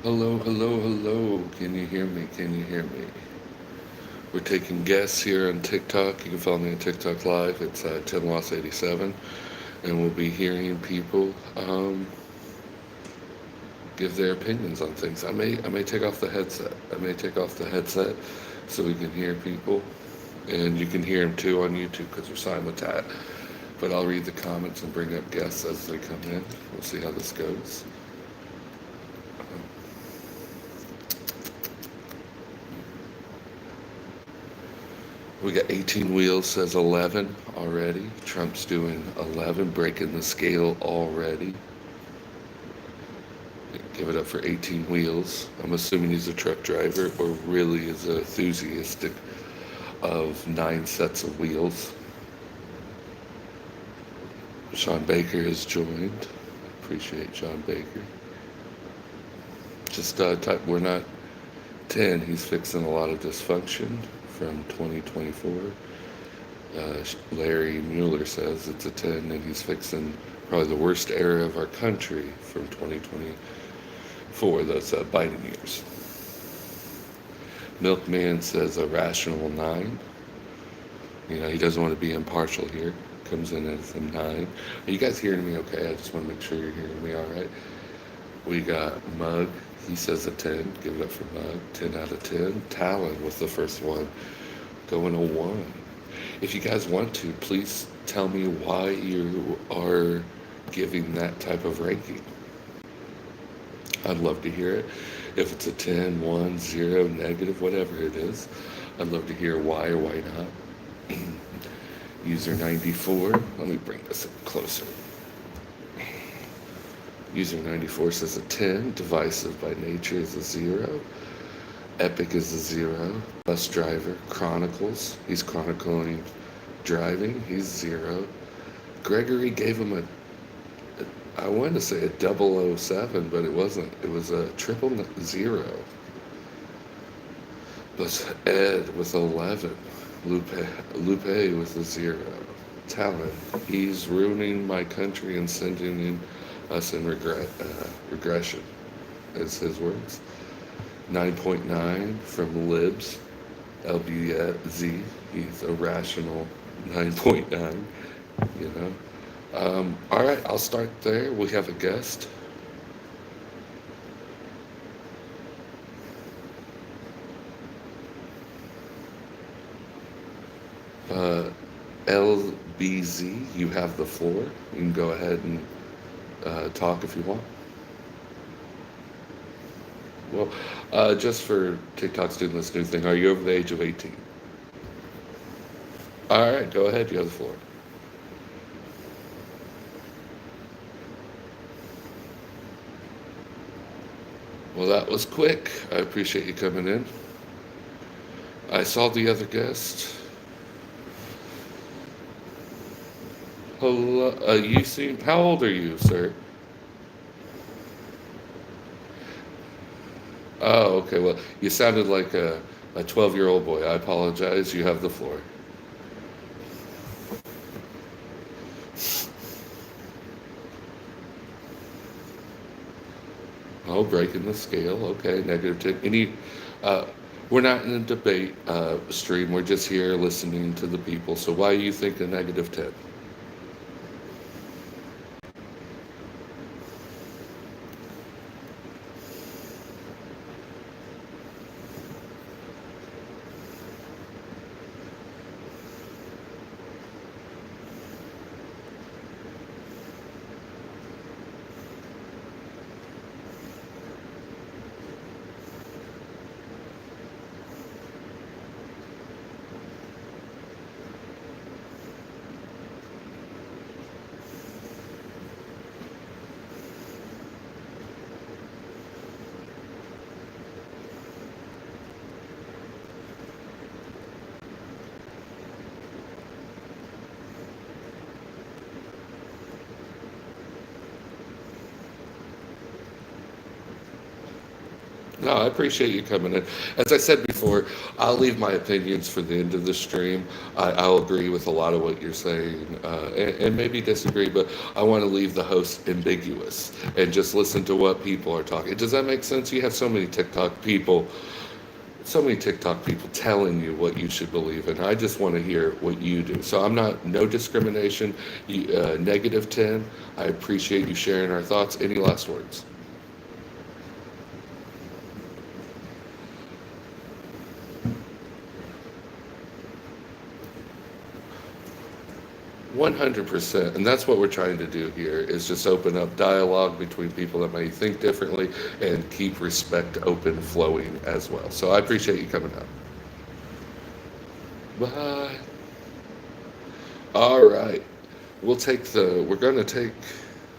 Hello, hello, hello. Can you hear me? Can you hear me? We're taking guests here on TikTok. You can follow me on TikTok Live. It's 10 Loss 87. And we'll be hearing people give their opinions on things. I may take off the headset. I may take off the headset so we can hear people. And you can hear them too on YouTube because we're simultat. But I'll read the comments and bring up guests as they come in. We'll see how this goes. We got 18 wheels, says 11 already. Trump's doing 11, breaking the scale already. Give it up for 18 wheels. I'm assuming he's a truck driver or really is enthusiastic of 9 sets of wheels. Sean Baker has joined. Appreciate Sean Baker. Just we're not 10. He's fixing a lot of dysfunction from 2024. Larry Mueller says it's a 10, and he's fixing probably the worst era of our country from 2024, those Biden years. Milkman says a rational 9. You know, he doesn't want to be impartial here. Comes in as a 9. Are you guys hearing me okay? I just want to make sure you're hearing me all right. We got Mug. He says a 10. Give it up for Mug. 10 out of 10. Talon was the first one. Going a 1. If you guys want to, please tell me why you are giving that type of ranking. I'd love to hear it. If it's a 10, 1, 0, negative, whatever it is, I'd love to hear why or why not. User 94. Let me bring this up closer. User 94 says a 10. Divisive by nature is a 0. Epic is a 0. Bus driver. Chronicles. He's chronicling driving. He's 0. Gregory gave him I wanted to say a 007, but it wasn't. It was a 000. But Ed with 11. Lupe with a 0. Talon. He's ruining my country and sending us in regression, is his words. 9.9 from Libs. LBZ. He's a rational 9.9, you know. All right, I'll start there. We have a guest. LBZ, you have the floor. You can go ahead and talk if you want. Well, just for TikTok's doing this new thing, are you over the age of 18? All right, go ahead. You have the floor. Well, that was quick. I appreciate you coming in. I saw the other guest. Hello, you seem. How old are you, sir? Oh, okay. Well, you sounded like a 12-year-old boy. I apologize. You have the floor. Oh, breaking the scale. Okay, negative 10. We're not in a debate stream. We're just here listening to the people. So why do you think a negative 10? No, I appreciate you coming in. As I said before, I'll leave my opinions for the end of the stream. I'll agree with a lot of what you're saying, and maybe disagree, but I want to leave the host ambiguous and just listen to what people are talking. Does that make sense? You have so many TikTok people telling you what you should believe in. I just want to hear what you do. So I'm not, no discrimination. Negative 10. I appreciate you sharing our thoughts. Any last words? 100%. And that's what we're trying to do here is just open up dialogue between people that may think differently and keep respect open flowing as well. So I appreciate you coming up. Bye. All right. We're going to take,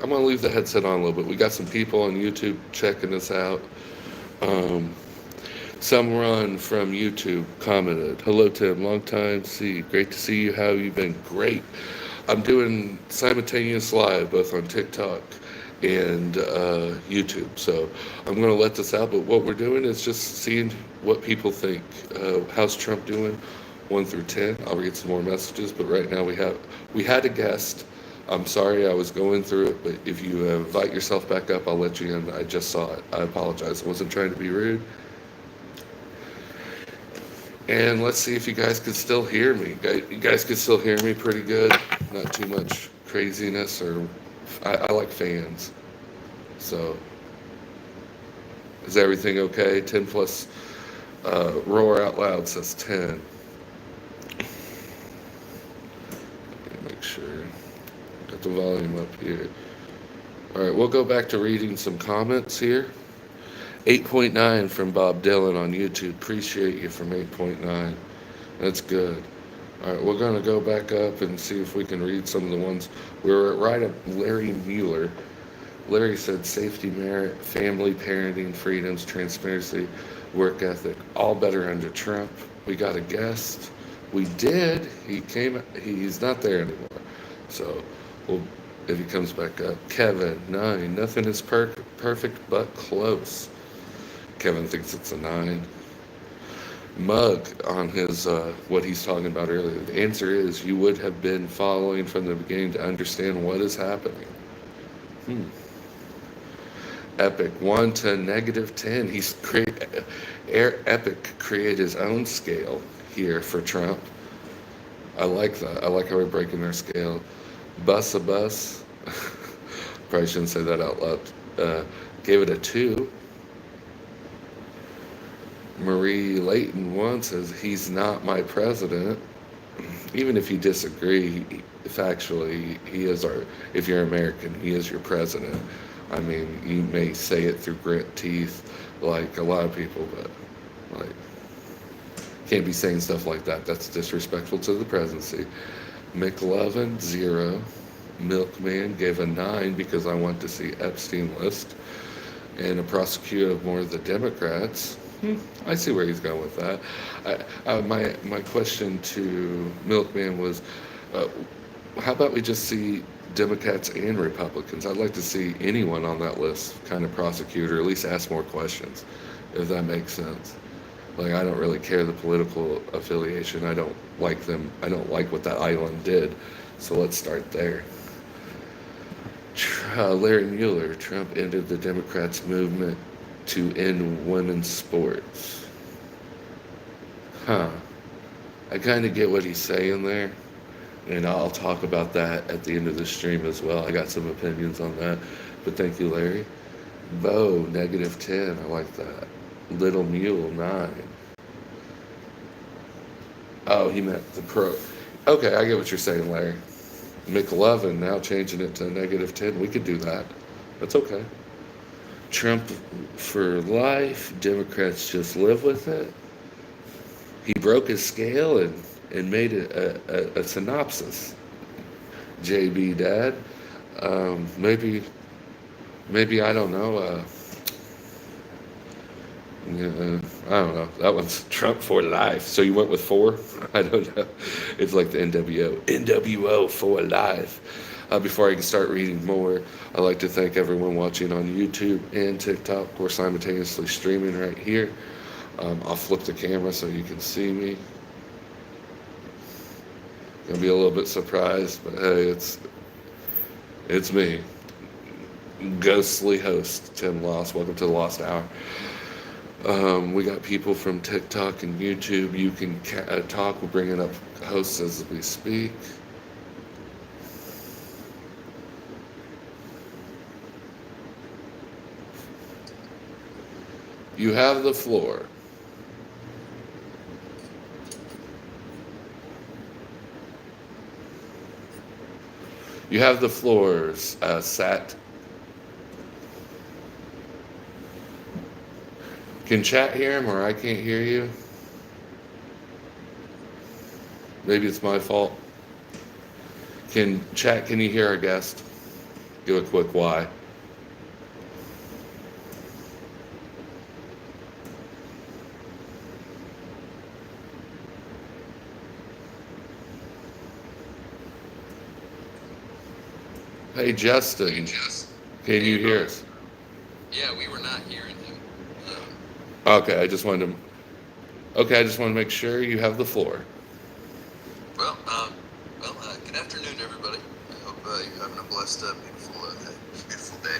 I'm going to leave the headset on a little bit. We got some people on YouTube checking us out. Um, Someone from YouTube commented, "Hello Tim, long time see. Great to see you. How have you been? Great. I'm doing simultaneous live both on TikTok and YouTube. So I'm going to let this out. But what we're doing is just seeing what people think. How's Trump doing? 1 through 10. I'll read some more messages. But right now we had a guest. I'm sorry I was going through it, but if you invite yourself back up, I'll let you in. I just saw it. I apologize. I wasn't trying to be rude. And let's see if you guys can still hear me. You guys can still hear me pretty good. Not too much craziness or I like fans. So is everything okay? 10 plus roar out loud says 10. Make sure. Got the volume up here. All right, we'll go back to reading some comments here. 8.9 from Bob Dylan on YouTube. Appreciate you from 8.9. That's good. All right, we're going to go back up and see if we can read some of the ones. We were right at Larry Mueller. Larry said safety, merit, family, parenting, freedoms, transparency, work ethic, all better under Trump. We got a guest. We did. He's not there anymore. So if he comes back up. Kevin, 9. Nothing is perfect but close. Kevin thinks it's a 9. Mug on his what he's talking about earlier. The answer is you would have been following from the beginning to understand what is happening. Epic 1 to negative 10. Epic created his own scale here for Trump. I like that. I like how we're breaking their scale. Bus. Probably shouldn't say that out loud. Gave it a 2. Marie Layton 1 says he's not my president. Even if you disagree, factually, he is if you're American, he is your president. I mean, you may say it through grit teeth like a lot of people, but like, can't be saying stuff like that. That's disrespectful to the presidency. McLovin, 0. Milkman gave a 9 because I want to see Epstein list. And a prosecutor of more of the Democrats. I see where he's going with that. My question to Milkman was, how about we just see Democrats and Republicans? I'd like to see anyone on that list kind of prosecute or at least ask more questions, if that makes sense. Like, I don't really care the political affiliation. I don't like them. I don't like what that island did. So let's start there. Larry Mueller, Trump ended the Democrats' movement to end women's sports. I kind of get what he's saying there, and I'll talk about that at the end of the stream as well. I got some opinions on that, but thank you, Larry. Bo, negative 10, I like that. Little Mule, 9. Oh, he meant the pro. Okay, I get what you're saying, Larry. McLovin, now changing it to negative 10. We could do that. That's okay. Trump for life. Democrats just live with it. He broke his scale and made it a synopsis. JB Dad. Maybe I don't know. I don't know. That one's Trump for life. So you went with 4? I don't know. It's like the NWO. NWO for life. Before I can start reading more, I'd like to thank everyone watching on YouTube and TikTok. We're simultaneously streaming right here. I'll flip the camera so you can see me. Gonna be a little bit surprised, but hey, it's me, ghostly host Tim Lost. Welcome to the Lost Hour. We got people from TikTok and YouTube. You can talk. We're bringing up hosts as we speak. You have the floor. You have the floors, Sat. Can chat hear him or I can't hear you? Maybe it's my fault. Can you hear our guest? Give a quick why. Hey, Justin. Can you hear us? Yeah, we were not hearing him. Okay, I just wanted to make sure you have the floor. Well, good afternoon, everybody. I hope you're having a blessed, beautiful day.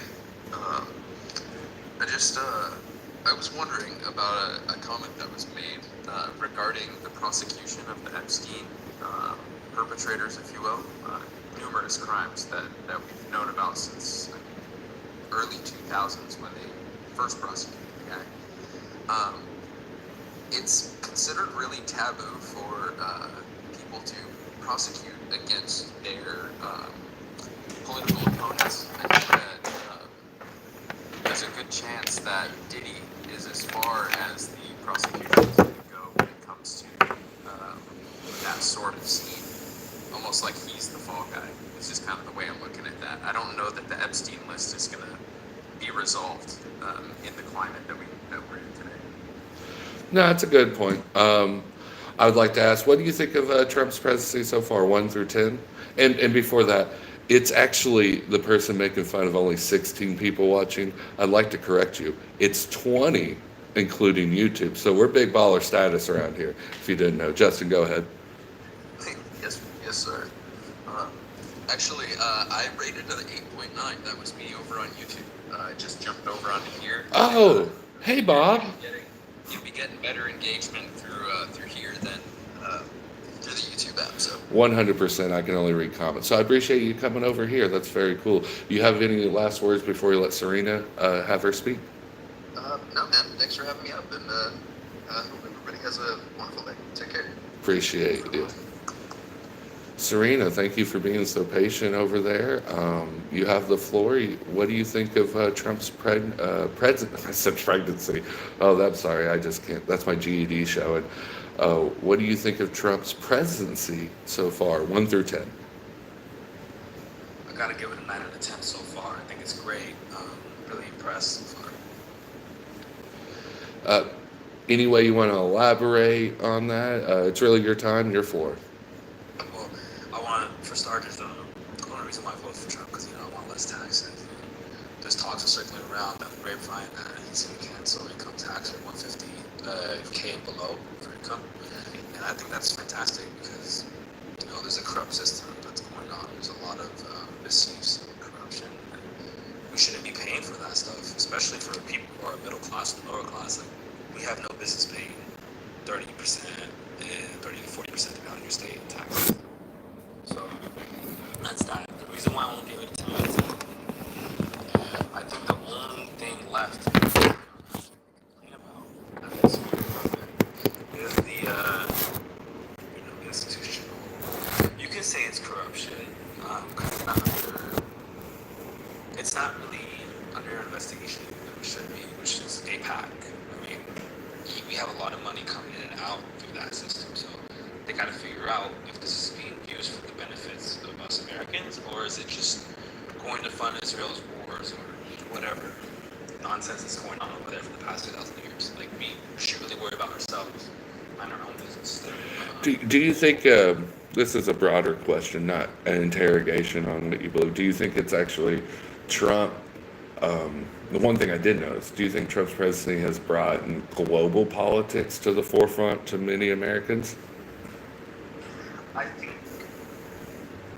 I was wondering about a comment that was made regarding the prosecution of the Epstein perpetrators, if you will, numerous crimes that we've known about since early 2000s when they first prosecuted the guy. It's considered really taboo for people to prosecute against their political opponents. I think that there's a good chance that Diddy is as far as the prosecutions can go when it comes to that sort of scene. Almost like he's the fall guy. It's just kind of the way I'm looking at that. I don't know that the Epstein list is going to be resolved in the climate that we're in today. No, that's a good point. I would like to ask, what do you think of Trump's presidency so far, 1 through 10? And before that, it's actually the person making fun of only 16 people watching. I'd like to correct you. It's 20, including YouTube. So we're big baller status around here, if you didn't know. Justin, go ahead. Yes, sir. Actually, I rated it an 8.9. That was me over on YouTube. I just jumped over onto here. Oh, hey, Bob. You'd be getting better engagement through here than through the YouTube app. So 100%. I can only read comments. So I appreciate you coming over here. That's very cool. You have any last words before you let Serena have her speak? No, man. Thanks for having me up, and I hope everybody has a wonderful day. Take care. Appreciate you. Serena, thank you for being so patient over there. You have the floor. What do you think of Trump's I said pregnancy. Oh, I'm sorry. I just can't. That's my GED showing. What do you think of Trump's presidency so far, 1 through 10? I gotta give it a 9 out of 10 so far. I think it's great. Really impressed so far. Any way you want to elaborate on that? It's really your time, your floor. Well, for starters, the only reason why I voted for Trump because I want less taxes. There's talks are circling around down the grapevine that he's going to cancel income tax at 150K and below for income, and I think that's fantastic because there's a corrupt system that's going on. There's a lot of misuse and corruption. And we shouldn't be paying for that stuff, especially for people who are middle class and lower class. Like, we have no business paying 30% and 30 to 40% depending on your state in taxes. So that's that. The reason why I won't give it a 10 out of 10, I think the only thing left to complain about at this point is the institutional. You can say it's corruption because it's not really under investigation that it should be, which is APAC. I mean, we have a lot of money coming in and out through that system, so they got to figure out if this is being used for the benefits of us Americans, or is it just going to fund Israel's wars or whatever nonsense that's going on over there for the past 2,000 years. Like, we should really worry about ourselves and our own business. Do you think this is a broader question, not an interrogation on what you believe. Do you think it's actually Trump? The one thing I did notice, do you think Trump's presidency has brought global politics to the forefront to many Americans? I think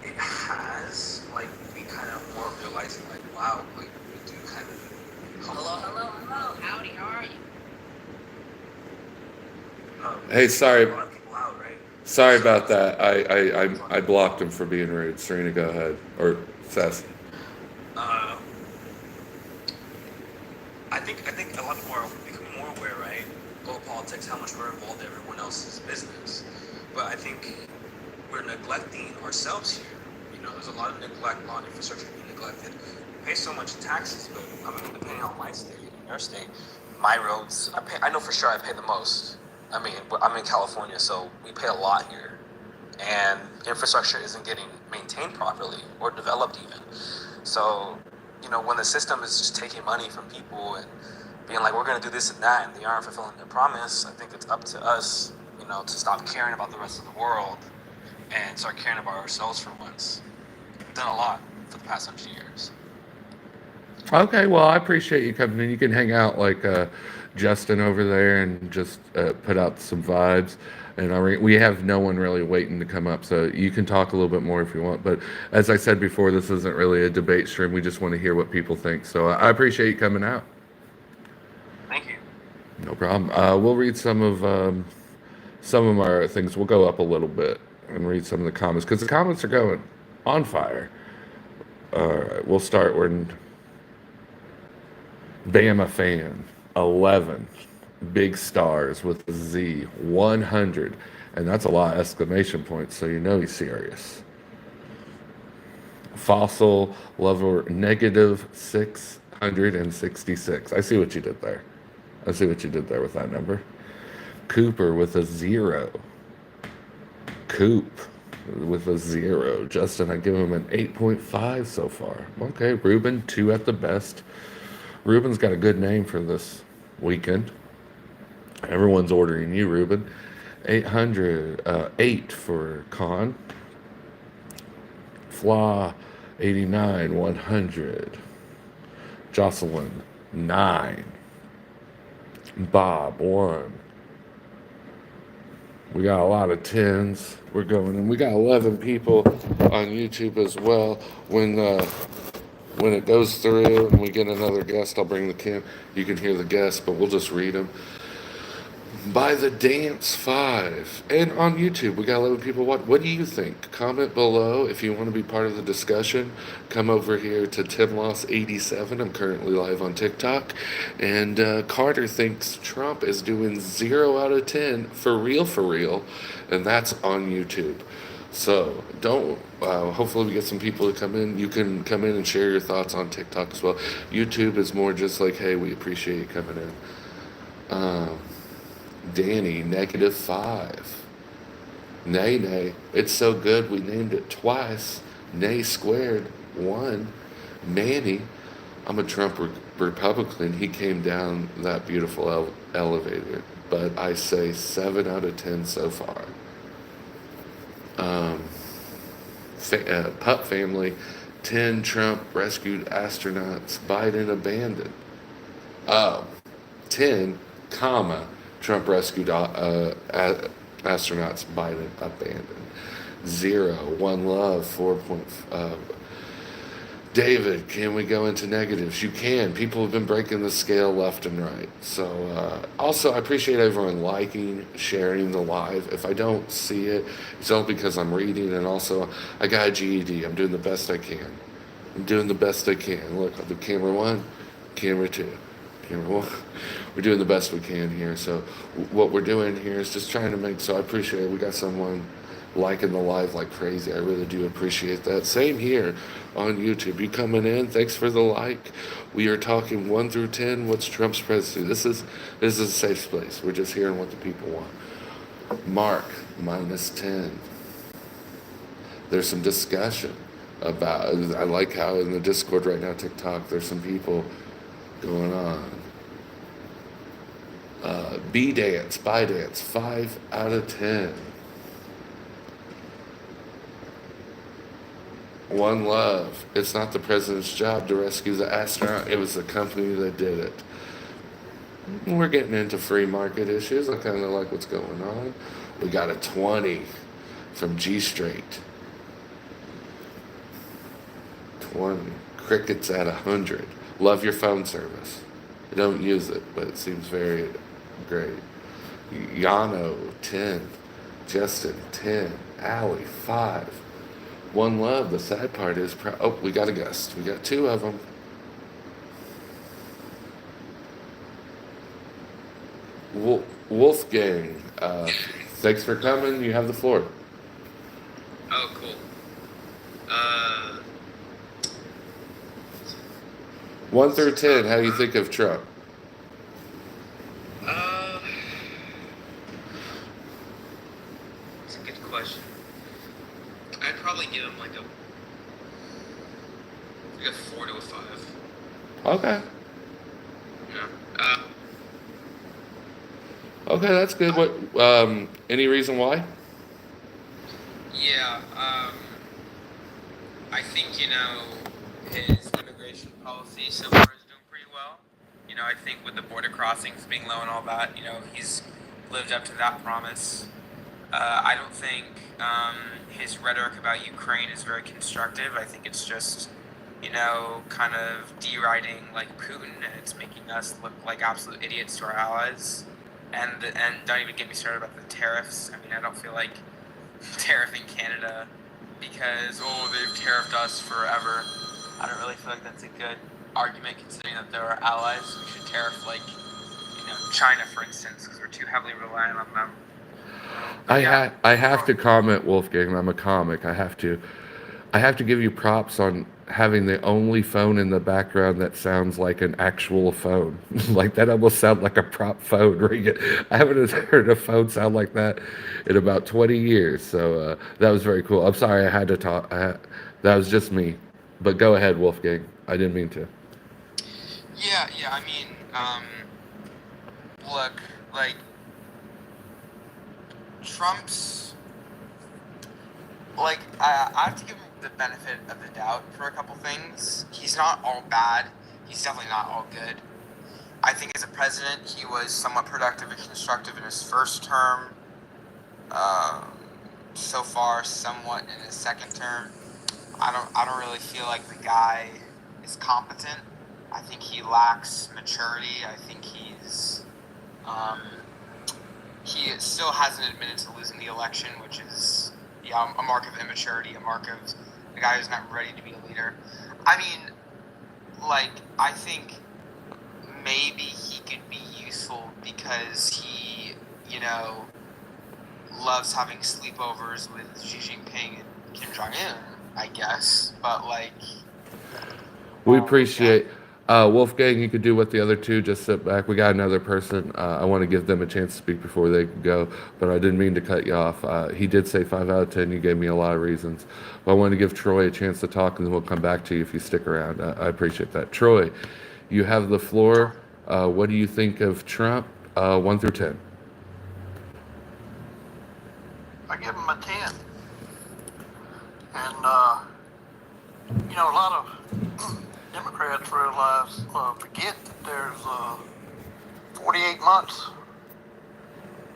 it has, like, we kind of more realizing, like, wow, like, we do kind of. Hello. Howdy, how are you? Hey, sorry. A lot of people out, right? Sorry about that. I blocked him for being rude. Serena, go ahead. Or Seth. Uh, I think a lot of people are becoming more aware, right? Global politics, how much we're involved in everyone else's business. But I think we're neglecting ourselves here. You know, there's a lot of neglect, a lot of infrastructure being neglected. We pay so much taxes, but I mean, depending on my state, in your state, my roads, I know for sure I pay the most. I mean, I'm in California, so we pay a lot here. And infrastructure isn't getting maintained properly or developed even. So, you know, when the system is just taking money from people and being like, we're going to do this and that, and they aren't fulfilling their promise, I think it's up to us, you know, to stop caring about the rest of the world and start caring about ourselves for once. We've done a lot for the past 100 years. Okay, well, I appreciate you coming in. You can hang out like Justin over there and just put out some vibes. And we have no one really waiting to come up, so you can talk a little bit more if you want. But as I said before, this isn't really a debate stream. We just want to hear what people think. So I appreciate you coming out. Thank you. No problem. We'll read some of our things. We'll go up a little bit and read some of the comments because the comments are going on fire. All right, we'll start when Bama fan 11 big stars with a Z 100, and that's a lot of exclamation points, so you know he's serious. Fossil lover negative 666. I see what you did there. I see what you did there with that number. Cooper with a 0. Coop with a 0. Justin, I give him an 8.5 so far. Okay, Ruben, 2 at the best. Ruben's got a good name for this weekend. Everyone's ordering you, Ruben. 8 for Con. Flaw, 89, 100. Jocelyn, 9. Bob, 1. We got a lot of 10s. We're going, and we got 11 people on YouTube as well. When it goes through and we get another guest, I'll bring the cam. You can hear the guest, but we'll just read them. By the Dance 5. And on YouTube, we got 11 people. What do you think? Comment below if you want to be part of the discussion. Come over here to TimLoss87. I'm currently live on TikTok. And Carter thinks Trump is doing 0 out of 10 for real. And that's on YouTube. So don't, hopefully we get some people to come in. You can come in and share your thoughts on TikTok as well. YouTube is more just like, hey, we appreciate you coming in. Danny, negative 5. Nay, it's so good we named it twice. Nay squared, 1. Manny, I'm a Trump Republican. He came down that beautiful elevator. But I say 7 out of 10 so far. Pup family, 10 Trump rescued astronauts, Biden abandoned. 10, comma, Trump rescued astronauts, Biden abandoned. 0, 1 love, 4. David, can we go into negatives? You can. People have been breaking the scale left and right. So, also, I appreciate everyone liking, sharing the live. If I don't see it, it's all because I'm reading, and also, I got a GED. I'm doing the best I can. Look, I'll do camera 1, camera 2. Camera 1. We're doing the best we can here. So, what we're doing here is just trying to make, so I appreciate it. We got someone liking the live like crazy. I really do appreciate that. Same here on YouTube. You coming in, thanks for the like. We are talking 1 through 10. What's Trump's presidency? This is a safe place. We're just hearing what the people want. Mark, minus 10. There's some discussion about, I like how in the Discord right now, TikTok, there's some people going on. By dance, 5 out of 10. One Love. It's not the president's job to rescue the astronaut. It was the company that did it. We're getting into free market issues. I kind of like what's going on. We got a 20 from G Straight. 20. Cricket's at 100. Love your phone service. I don't use it, but it seems very great. Yano, 10. Justin, 10. Allie, 5. One Love, the sad part is, oh, we got a guest. We got 2 of them. Wolfgang, thanks for coming. You have the floor. Oh, cool. 1 through 10, how do you think of Trump? Uh, it's a good question. I'd probably give him like a 4 to a 5. Okay. Yeah. Okay, that's good. What? Any reason why? Yeah. I think his immigration policy so far is doing pretty well. I think with the border crossings being low and all that, he's lived up to that promise. I don't think his rhetoric about Ukraine is very constructive. I think it's just, kind of deriding like Putin, and it's making us look like absolute idiots to our allies. And don't even get me started about the tariffs. I mean, I don't feel like tariffing Canada because they've tariffed us forever. I don't really feel like that's a good argument considering that they're our allies. We should tariff like China, for instance, because we're too heavily reliant on them. I have to comment, Wolfgang. I'm a comic. I have to give you props on having the only phone in the background that sounds like an actual phone. Like that almost sounds like a prop phone ringing. I haven't heard a phone sound like that in about 20 years. So that was very cool. I'm sorry I had to talk. That was just me. But go ahead, Wolfgang. I didn't mean to. Yeah. I mean, look, like Trump's, like I have to give him the benefit of the doubt for a couple things. He's not all bad. He's definitely not all good. I think as a president, he was somewhat productive and constructive in his first term. So far, somewhat in his second term. I don't really feel like the guy is competent. I think he lacks maturity. I think he still hasn't admitted to losing the election, which is a mark of immaturity, a mark of a guy who's not ready to be a leader. I mean, like, I think maybe he could be useful because he, loves having sleepovers with Xi Jinping and Kim Jong-un, I guess. But, like... We appreciate... Wolfgang, you could do what the other 2, just sit back. We got another person. I want to give them a chance to speak before they go, but I didn't mean to cut you off. He did say 5 out of 10. You gave me a lot of reasons. But I want to give Troy a chance to talk, and then we'll come back to you if you stick around. I appreciate that. Troy, you have the floor. What do you think of Trump, 1 through 10? I give him a 10. And, a lot of Democrats realize, forget that there's 48 months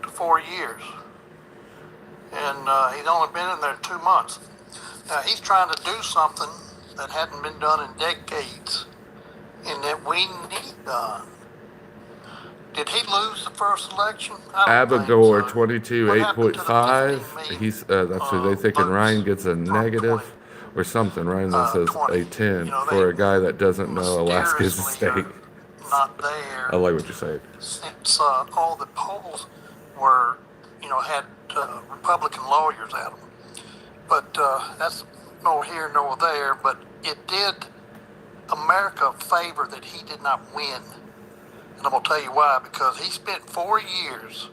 to 4 years. And he's only been in there 2 months. Now, he's trying to do something that hadn't been done in decades and that we need done. Did he lose the first election? Abigor, 22, What happened to the 8.5. 15 million, He's that's what they thinking. Ryan gets a negative or something. Ryan then says 20. a 10 They for a guy that doesn't know Alaska is a mysteriously state. are not there I like what you're saying. since all the polls were, had Republican lawyers at them. But that's no here nor there. But it did America a favor that he did not win. And I'm going to tell you why. Because he spent 4 years.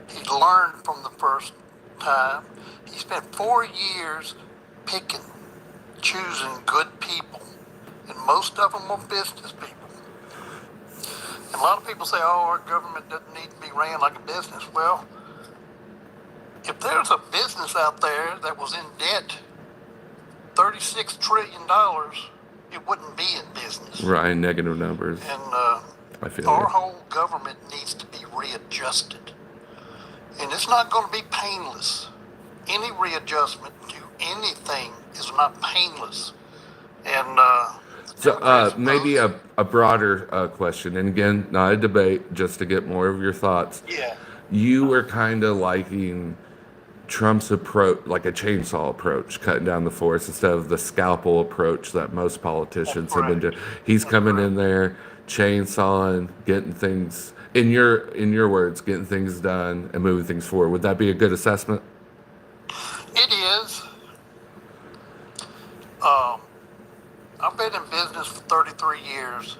He learned from the first time. He spent 4 years choosing good people. And most of them were business people. And a lot of people say, our government doesn't need to be ran like a business. Well, if there's a business out there that was in debt $36 trillion, it wouldn't be in business. Right, negative numbers. And I feel our you. whole government needs to be readjusted. And it's not going to be painless. Any readjustment to anything is not painless. And So maybe a broader question, and again, not a debate, just to get more of your thoughts. yeah, You were kind of liking Trump's approach, like a chainsaw approach, cutting down the forest instead of the scalpel approach that most politicians have been doing. He's coming in there, chainsawing, getting things, in your words, getting things done and moving things forward. Would that be a good assessment? it is. Um, I've been in business for 33 years,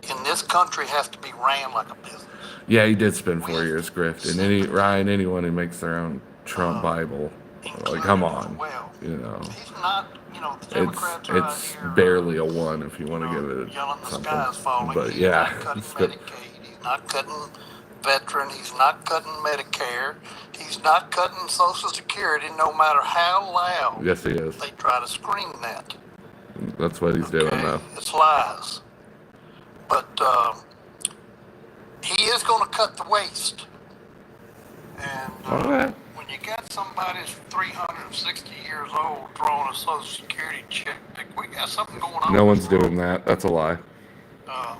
and this country has to be ran like a business. Yeah, he did spend 4 years grifting. Anyone who makes their own Trump Bible, like, come on, Well, you know. he's not, the It's Democrats are out it's here barely a one if you want to give it yelling the something. sky's falling. But He's yeah, not cutting it's good. Medicaid. He's not cutting veteran. He's not cutting Medicare. He's not cutting Social Security, no matter how loud Yes, he is. they try to scream that. That's what he's doing Okay? though. It's lies. But he is going to cut the waste. And All right. when you got somebody that's 360 years old drawing a Social Security check, we got something going on. No one's doing that. That's a lie.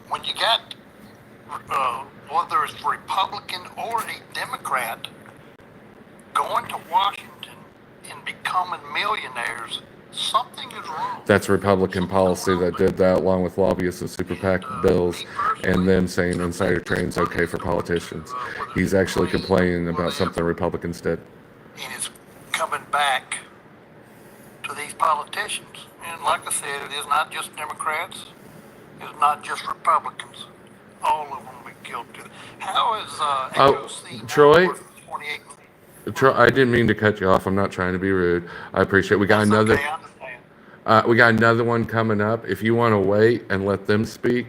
When you got, whether it's Republican or a Democrat, going to Washington and becoming millionaires, something is wrong. That's Republican policy that did that, along with lobbyists and super PAC bills, and them saying insider trading's okay for politicians. He's actually complaining about something Republicans did. And it's coming back to these politicians. And like I said, it is not just Democrats. It's not just Republicans. All of them will be guilty. How is AOC now Troy? worth 28 million? I didn't mean to cut you off. I'm not trying to be rude. I appreciate it. We got That's another. okay, I understand. We got another one coming up. If you want to wait and let them speak,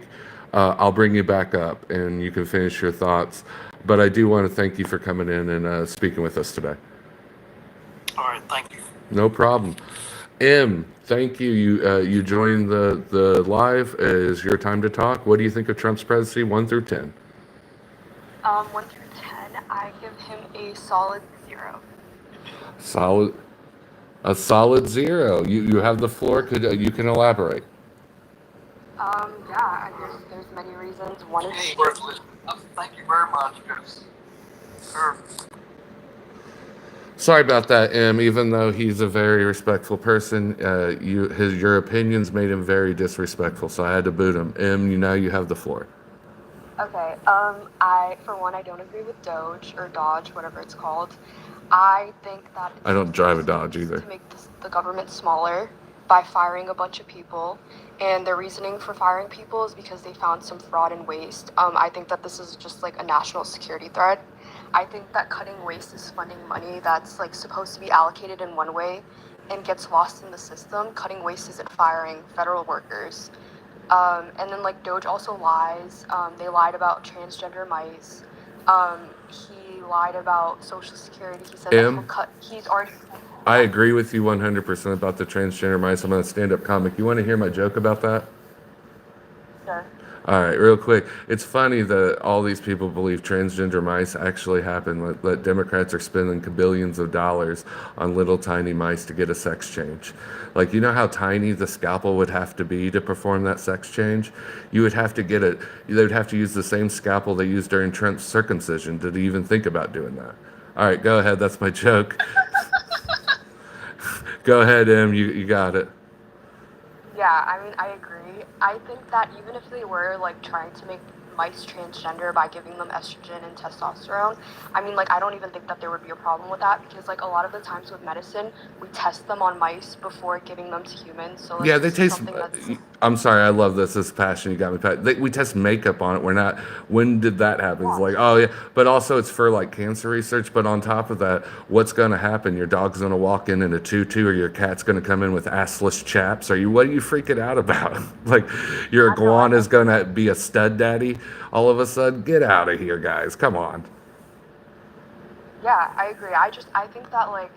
I'll bring you back up and you can finish your thoughts. But I do want to thank you for coming in and speaking with us today. All right, thank you. No problem. M, thank you. You joined the live. It is your time to talk. What do you think of Trump's presidency, 1 through 10? 1 through 10, I give him a solid 0. A solid 0. You have the floor. Could you can elaborate? Yeah, I guess there's many reasons. One is Hey, thank you very much, because Sorry about that, M. Even though he's a very respectful person, your opinions made him very disrespectful, so I had to boot him. M, you have the floor. okay. I for one, I don't agree with Doge or Dodge, whatever it's called. I think that I don't drive a Dodge either. to make the government smaller by firing a bunch of people, and their reasoning for firing people is because they found some fraud and waste. I think that this is just like a national security threat. I think that cutting waste is funding money that's like supposed to be allocated in one way and gets lost in the system. Cutting waste isn't firing federal workers. And then like Doge also lies. They lied about transgender mice. He lied about Social Security. He said that he's already. I agree with you 100% about the transgender mice. I'm a stand-up comic. You want to hear my joke about that? Sure. All right, real quick. It's funny that all these people believe transgender mice actually happen. That Democrats are spending billions of dollars on little tiny mice to get a sex change. Like, you know how tiny the scalpel would have to be to perform that sex change? You would have to get it. They would have to use the same scalpel they used during Trump's circumcision to even think about doing that. All right, go ahead. That's my joke. Go ahead, Em. You got it. Yeah, I mean, I agree. I think that even if they were like trying to make mice transgender by giving them estrogen and testosterone, I mean, like, I don't even think that there would be a problem with that, because like a lot of the times with medicine, we test them on mice before giving them to humans. So like, Yeah, they this is taste. something that's- I'm sorry, I love this passion you got me. We test makeup on it. We're not. When did that happen? It's like, oh yeah, but also it's for like cancer research. But on top of that, what's going to happen? Your dog's going to walk in a tutu, or your cat's going to come in with assless chaps. What are you freaking out about? Like, your iguana's going to be a stud daddy all of a sudden? Get out of here, guys! Come on. Yeah, I agree. I think that like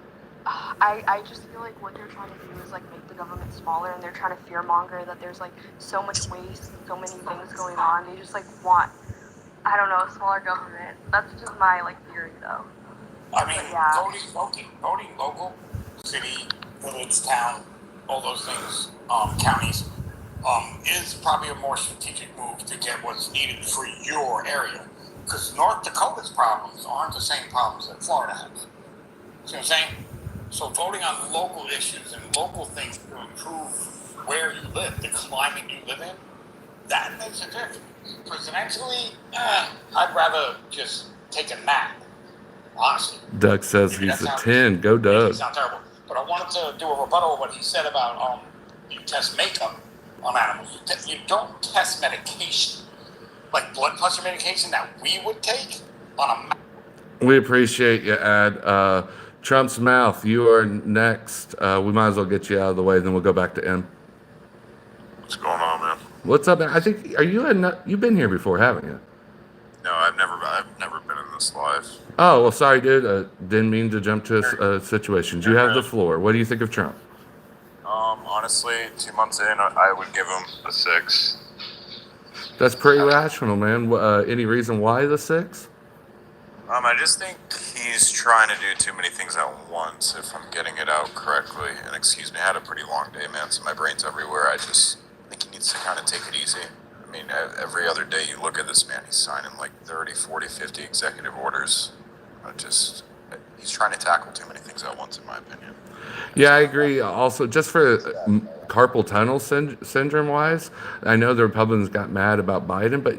I just feel like what they're trying to do is like make the government smaller, and they're trying to fearmonger that there's like so much waste, so many things going on. They just like want, I don't know, a smaller government. That's just my like theory though. I But mean, yeah. voting local, city, village, town, all those things, counties, is probably a more strategic move to get what's needed for your area. Because North Dakota's problems aren't the same problems that Florida has. See what I'm saying? So voting on local issues and local things to improve where you live, the climate you live in, that makes a difference. Presidentially, I'd rather just take a nap. Honestly, Doug says maybe he's that a sounds 10. Go, maybe Doug. sound terrible, but I wanted to do a rebuttal of what he said about you test makeup on animals. You don't test medication like blood pressure medication that we would take on a. We appreciate you, Ad. Trump's mouth, you are next. We might as well get you out of the way, then we'll go back to M. What's going on, man? What's up, man? I think, you've been here before, haven't you? No, I've never been in this live. Oh, well, sorry, dude. Didn't mean to jump to situations. You have the floor. What do you think of Trump? Honestly, 2 months in, I would give him a 6. That's pretty rational, man. Any reason why the 6? I just think he's trying to do too many things at once, if I'm getting it out correctly. And excuse me, I had a pretty long day, man, so my brain's everywhere. I think he needs to kind of take it easy. I mean, every other day you look at this man, he's signing like 30, 40, 50 executive orders. He's trying to tackle too many things at once, in my opinion. Yeah, I agree. Also, just for carpal tunnel syndrome wise, I know the Republicans got mad about Biden, but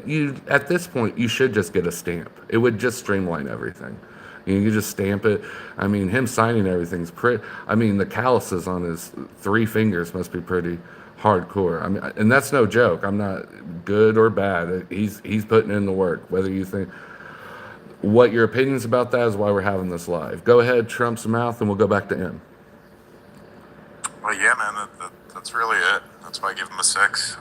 at this point you should just get a stamp. It would just streamline everything. You just stamp it. I mean, him signing everything's pretty. I mean, the calluses on his 3 fingers must be pretty hardcore. I mean, and that's no joke. I'm not good or bad. He's putting in the work. Whether you think what your opinions about that is why we're having this live. Go ahead, Trump's mouth, and we'll go back to him. Well, yeah, man, that's really it. That's why I give him a 6.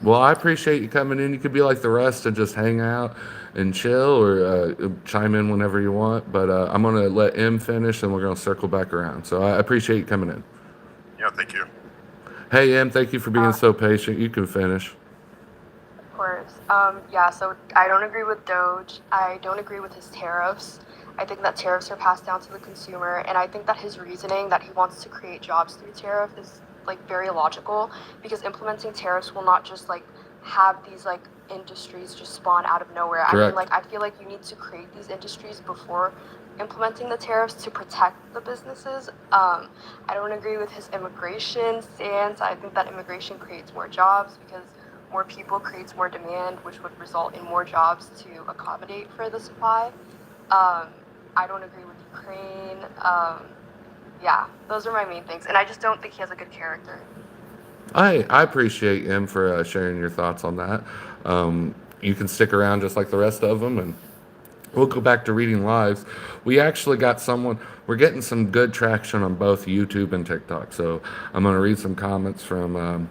Well, I appreciate you coming in. You could be like the rest and just hang out and chill, or chime in whenever you want. But I'm going to let M finish, and we're going to circle back around. So I appreciate you coming in. Yeah, thank you. Hey, M, thank you for being so patient. You can finish. Of course. Yeah, so I don't agree with Doge. I don't agree with his tariffs. I think that tariffs are passed down to the consumer, and I think that his reasoning that he wants to create jobs through tariff is like very logical, because implementing tariffs will not just like have these like industries just spawn out of nowhere. Correct. I mean, like I feel like you need to create these industries before implementing the tariffs to protect the businesses. I don't agree with his immigration stance. I think that immigration creates more jobs because more people creates more demand, which would result in more jobs to accommodate for the supply. I don't agree with Ukraine. Yeah, those are my main things, and I just don't think he has a good character. I appreciate him for sharing your thoughts on that. You can stick around just like the rest of them, and we'll go back to reading lives. We actually got we're getting some good traction on both YouTube and TikTok. So I'm going to read some comments from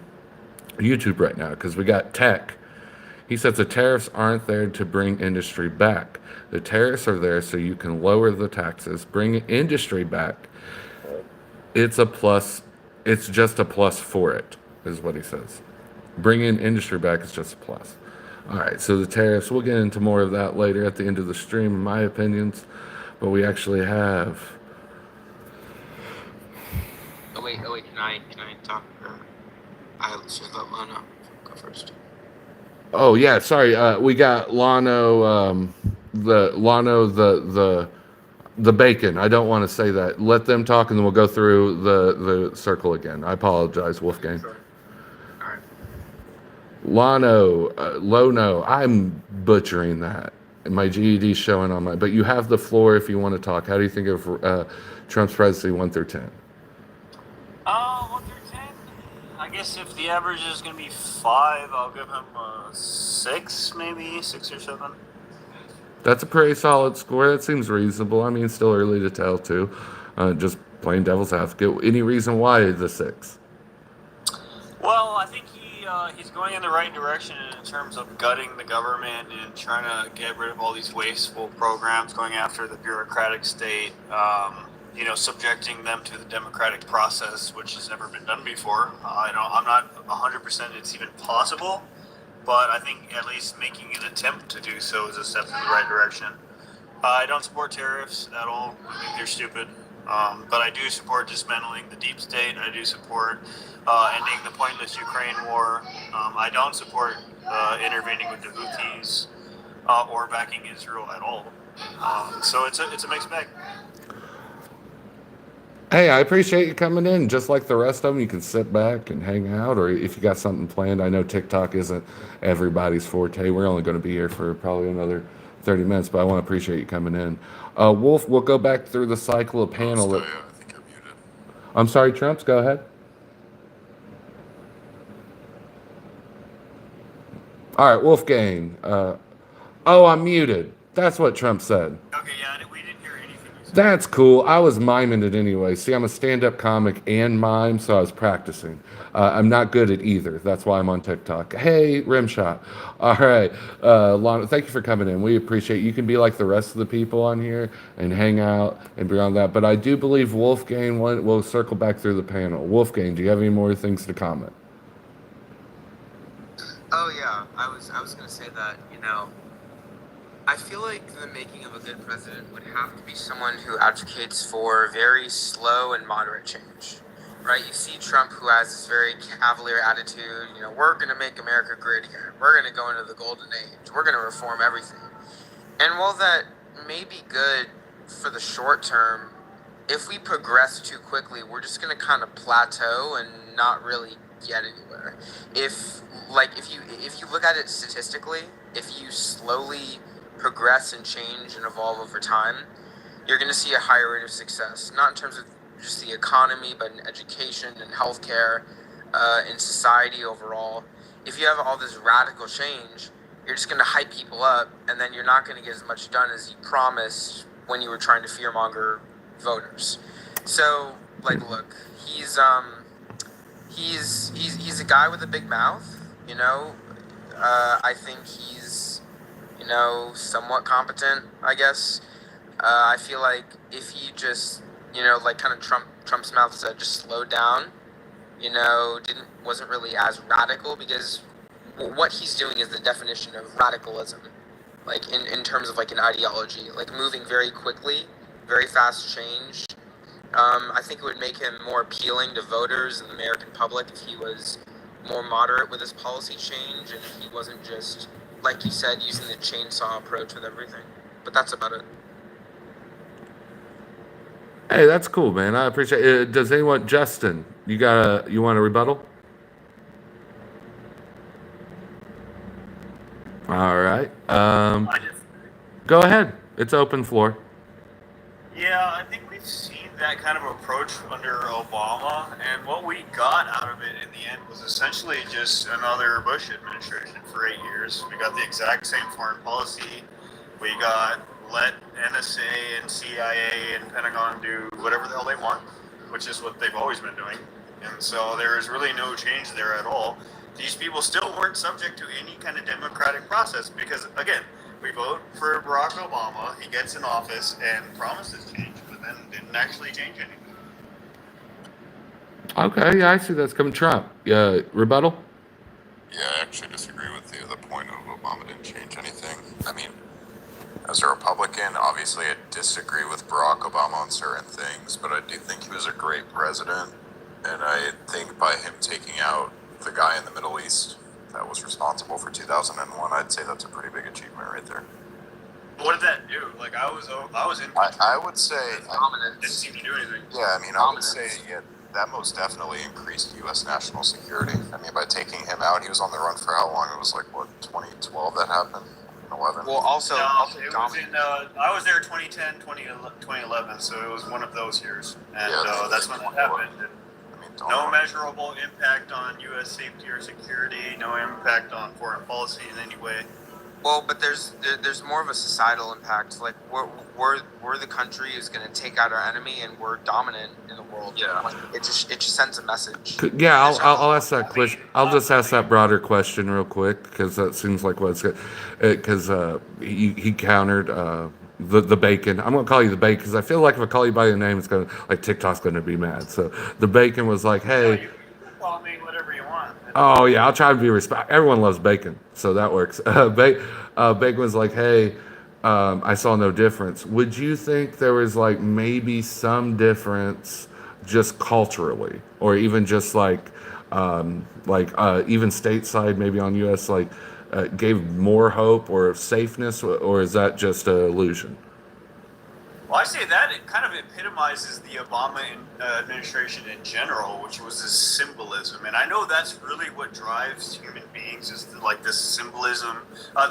YouTube right now, because we got Tech. He says the tariffs aren't there to bring industry back. The tariffs are there so you can lower the taxes, bring industry back. It's a plus. It's just a plus for it, is what he says. Bringing industry back is just a plus. All right, so the tariffs, we'll get into more of that later at the end of the stream, in my opinions. But we actually have. Oh wait, can I talk? I should let Lana go first. Oh yeah, sorry. We got Lano, the bacon. I don't want to say that. Let them talk, and then we'll go through the circle again. I apologize, Wolfgang. Sure. All right. Lono. I'm butchering that. My GED's showing on my. But you have the floor if you want to talk. How do you think of Trump's presidency 1 through 10? 1 through 10. I guess if the average is going to be 5, I'll give him a 6, maybe 6 or 7. That's a pretty solid score. That seems reasonable. I mean, it's still early to tell, too. Just plain devil's advocate. Any reason why the 6? Well, I think he's going in the right direction in terms of gutting the government and trying to get rid of all these wasteful programs, going after the bureaucratic state. subjecting them to the democratic process, which has never been done before. I'm not 100% it's even possible, but I think at least making an attempt to do so is a step in the right direction. I don't support tariffs at all. I think they're stupid. But I do support dismantling the deep state. I do support ending the pointless Ukraine war. I don't support intervening with the Houthis or backing Israel at all. So it's a mixed bag. Hey, I appreciate you coming in. Just like the rest of them, you can sit back and hang out, or if you got something planned. I know TikTok isn't everybody's forte. We're only going to be here for probably another 30 minutes, but I want to appreciate you coming in. Wolf, we'll go back through the cycle of panel. I think I'm muted. I'm sorry, Trumps, go ahead. All right, Wolfgang. Oh, I'm muted. That's what Trump said. Okay, yeah, we didn't hear anything. That's cool. I was miming it anyway. See, I'm a stand-up comic and mime, so I was practicing. I'm not good at either. That's why I'm on TikTok. Hey, Rimshot. All right. Lana, thank you for coming in. We appreciate it. You can be like the rest of the people on here and hang out and beyond that. But I do believe Wolfgang will circle back through the panel. Wolfgang, do you have any more things to comment? Oh yeah, I was gonna say that, I feel like the making of a good president would have to be someone who advocates for very slow and moderate change, right? You see Trump, who has this very cavalier attitude, we're gonna make America great again, we're gonna go into the golden age, we're gonna reform everything. And while that may be good for the short term, if we progress too quickly, we're just gonna kind of plateau and not really get anywhere. If you look at it statistically, if you slowly progress and change and evolve over time, you're going to see a higher rate of success, not in terms of just the economy, but in education and healthcare, in society overall. If you have all this radical change, you're just going to hype people up, and then you're not going to get as much done as you promised when you were trying to fearmonger voters. So, look, he's a guy with a big mouth, I think he's, somewhat competent, I guess. I feel like if he just, kind of Trump's mouth said, just slowed down, wasn't really as radical, because what he's doing is the definition of radicalism, in terms of an ideology, moving very quickly, very fast change. I think it would make him more appealing to voters and the American public if he was more moderate with his policy change, and if he wasn't just, like you said, using the chainsaw approach with everything. But that's about it. Hey, that's cool, man. I appreciate it. Does anyone, Justin, you want a rebuttal? All right. Go ahead. It's open floor. Yeah, I think we've seen that kind of approach under Obama, and what we got out of it in the end was essentially just another Bush administration for 8 years. We got the exact same foreign policy. We got let NSA and CIA and Pentagon do whatever the hell they want, which is what they've always been doing. And so there is really no change there at all. These people still weren't subject to any kind of democratic process because, again, we vote for Barack Obama, he gets in office and promises change, but then didn't actually change anything. Okay, yeah, I see that's coming. Trump, rebuttal? Yeah, I actually disagree with you. The point of Obama didn't change anything. I mean, as a Republican, obviously I disagree with Barack Obama on certain things, but I do think he was a great president. And I think by him taking out the guy in the Middle East that was responsible for 2001, I'd say that's a pretty big achievement right there. What did that do? I was in. I would say didn't seem to do anything. Yeah, I mean, I would say that most definitely increased U.S. national security. I mean, by taking him out, he was on the run for how long? It was 2012 that happened? 11? Well, also it was in, I was there 2010, 2011, so it was one of those years. And that's when that happened. No measurable impact on U.S. safety or security, no impact on foreign policy in any way. Well, but there's more of a societal impact. We're the country who's going to take out our enemy, and we're dominant in the world. Yeah, it just sends a message. Yeah, I'll ask that question. I'll just ask that broader question real quick because that seems like what's good. Because he countered, the bacon. I'm gonna call you the bacon because I feel like if I call you by your name, it's gonna like TikTok's gonna be mad. So the bacon was like, No, hey, you call me whatever you want. oh yeah, I'll try to be respect. Everyone loves bacon, so that works. Bacon was like, hey, I saw no difference. Would you think there was like maybe some difference just culturally, or even just even stateside, maybe on U.S. Gave more hope or safeness, or is that just an illusion? Well, I say that it kind of epitomizes the Obama administration in general, which was this symbolism, and I know that's really what drives human beings is like this symbolism.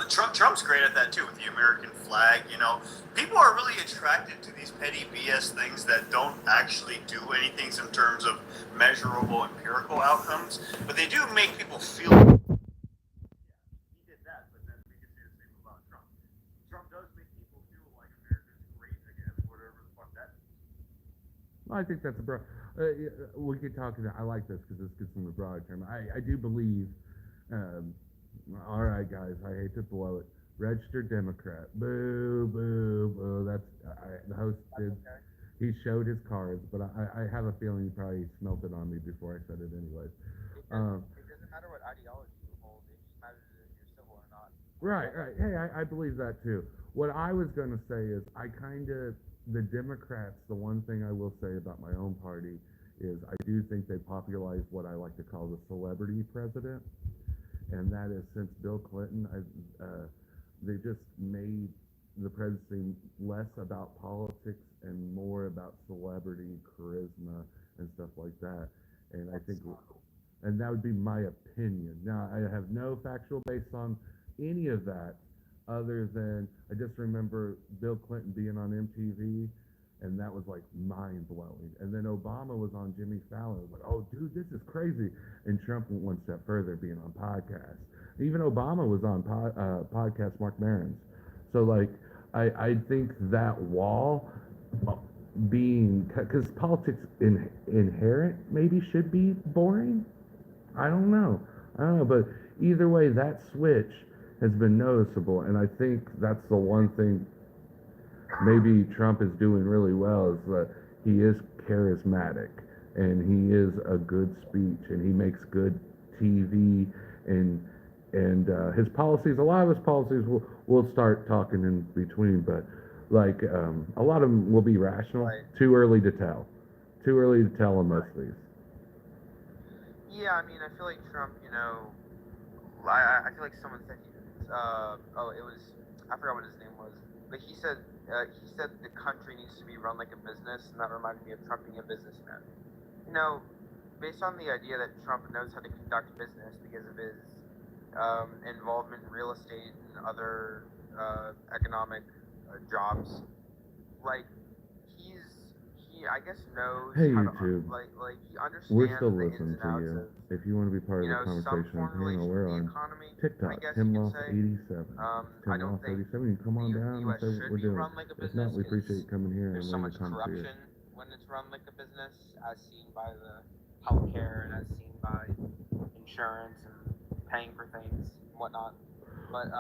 Trump's great at that too with the American flag. You know, people are really attracted to these petty BS things that don't actually do anything in terms of measurable empirical outcomes, but they do make people feel. He did that, but then we could say the same about Trump. Trump does make people feel like America's great again, whatever the fuck that means. I think that's a broad. We could talk. I like this because this gets in the broad term. I do believe. Um, all right, guys. I hate to blow it. Registered Democrat. Boo, boo, boo. The host did. He showed his cards, but I have a feeling he probably smelt it on me before I said it anyways. It doesn't matter what ideology you hold. It just matters if you're civil or not. Right. Hey, I believe that too. What I was going to say is the Democrats, the one thing I will say about my own party is I do think they popularized what I like to call the celebrity president. And that is since Bill Clinton, they just made the presidency less about politics and more about celebrity, charisma, and stuff like that. And I think, and that would be my opinion. Now, I have no factual base on any of that other than I just remember Bill Clinton being on MTV, and that was like mind blowing. And then Obama was on Jimmy Fallon. It was like, oh, dude, this is crazy. And Trump went one step further, being on podcasts. Even Obama was on podcast Mark Maron's. So like, I think that wall being because politics inherent maybe should be boring. I don't know, but either way, that switch has been noticeable, and I think that's the one thing maybe Trump is doing really well is that he is charismatic and he is a good speech and he makes good TV and his policies. A lot of his policies we'll start talking in between, but like a lot of them will be rational. Right. Too early to tell. Too early to tell on most of these. Yeah, I mean, I feel like Trump, I feel like someone said I forgot what his name was, but he said the country needs to be run like a business, and that reminded me of Trump being a businessman. You know, based on the idea that Trump knows how to conduct business because of his involvement in real estate and other economic jobs, like he I guess knows Hey how YouTube, to like he understands we're still the listening ins and to outs you. of If you want to be part of the some conversation, formulation we're of the on economy. TikTok, I guess Tim you Loss could say. 87. I Tim don't Loss think 87. You can come on the down and U.S. say what should we're be doing. run like a If business not, we appreciate you because coming here and there's so learning much to come to you. corruption when it's run like a business, as seen by the healthcare and as seen by insurance and paying for things and whatnot. But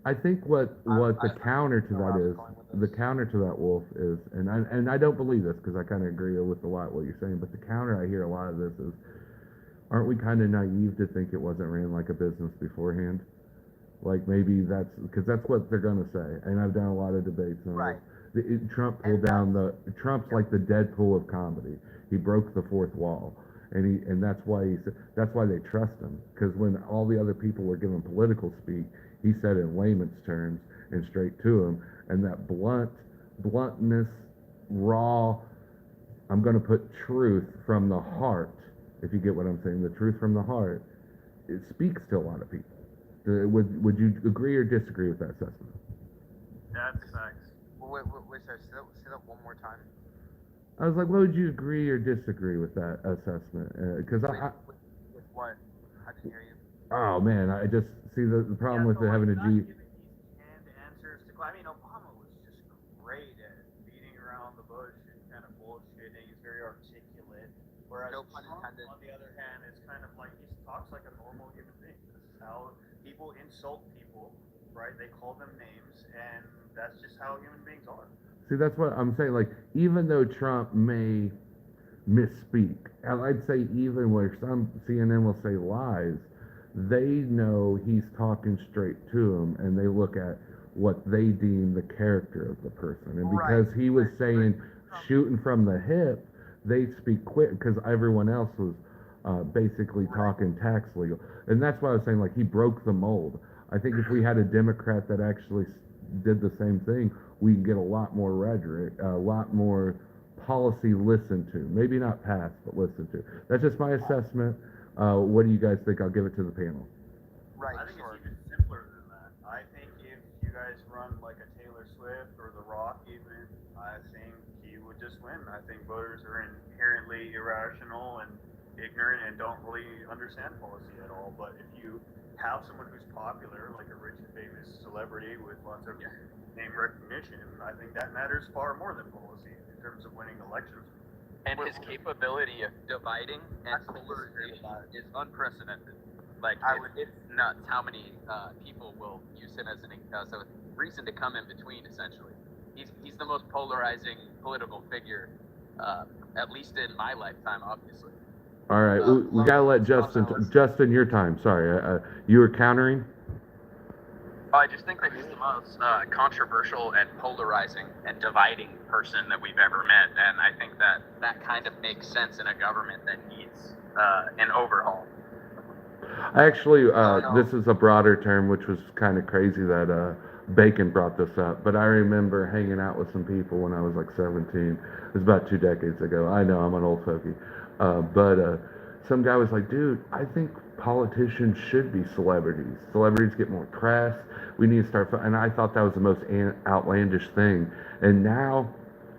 I think what the counter to that is, the counter to that, Wolf, is, and I don't believe this because I kind of agree with a lot what you're saying, but the counter I hear a lot of this is, aren't we kind of naive to think it wasn't ran like a business beforehand? Like maybe that's because that's what they're gonna say, and I've done a lot of debates on right. Trump pulled down Trump's like the Deadpool of comedy. He broke the fourth wall, and that's why that's why they trust him, because when all the other people were giving political speak, he said in layman's terms and straight to him, and that bluntness, raw. I'm going to put truth from the heart. If you get what I'm saying, the truth from the heart, it speaks to a lot of people. Would you agree or disagree with that assessment? That's facts. Wait, sorry, say that one more time. I was like, would you agree or disagree with that assessment? Because With what? I didn't hear you. Oh man, I just see the problem with so having a not G. giving these canned answers to. I mean, Obama was just great at beating around the bush and kind of bullshitting. He's very articulate. Whereas No pun Trump, intended. on the other hand, is kind of like he talks like a normal human being. This is how people insult people, right? They call them names, and that's just how human beings are. See, that's what I'm saying. Like, even though Trump may misspeak, and I'd say even where some CNN will say lies, they know he's talking straight to them, and they look at what they deem the character of the person. And because he was saying shooting from the hip, they speak quick because everyone else was basically talking tax legal. And that's why I was saying, like, he broke the mold. I think if we had a Democrat that actually did the same thing, we can get a lot more rhetoric, a lot more policy listened to. Maybe not passed, but listened to. That's just my assessment. What do you guys think? I'll give it to the panel. Right, I think sure. it's even simpler than that. I think if you guys run like a Taylor Swift or The Rock even, I think he would just win. I think voters are inherently irrational and ignorant and don't really understand policy at all. But if you have someone who's popular, like a rich and famous celebrity with lots of name recognition, I think that matters far more than policy in terms of winning elections. And his capability of dividing and polarization is unprecedented. Like, it's nuts how many people will use him as a reason to come in between, essentially. He's the most polarizing political figure, at least in my lifetime, obviously. All right, we gotta let Justin, your time. Sorry, you were countering? I just think that he's the most controversial and polarizing and dividing person that we've ever met, and I think that kind of makes sense in a government that needs an overhaul. Actually, this is a broader term, which was kind of crazy that Bacon brought this up, but I remember hanging out with some people when I was like 17. It was about 2 decades ago. I know, I'm an old fogey. But some guy was like, dude, I think politicians should be celebrities. Celebrities get more press. We need to start, and I thought that was the most outlandish thing. And now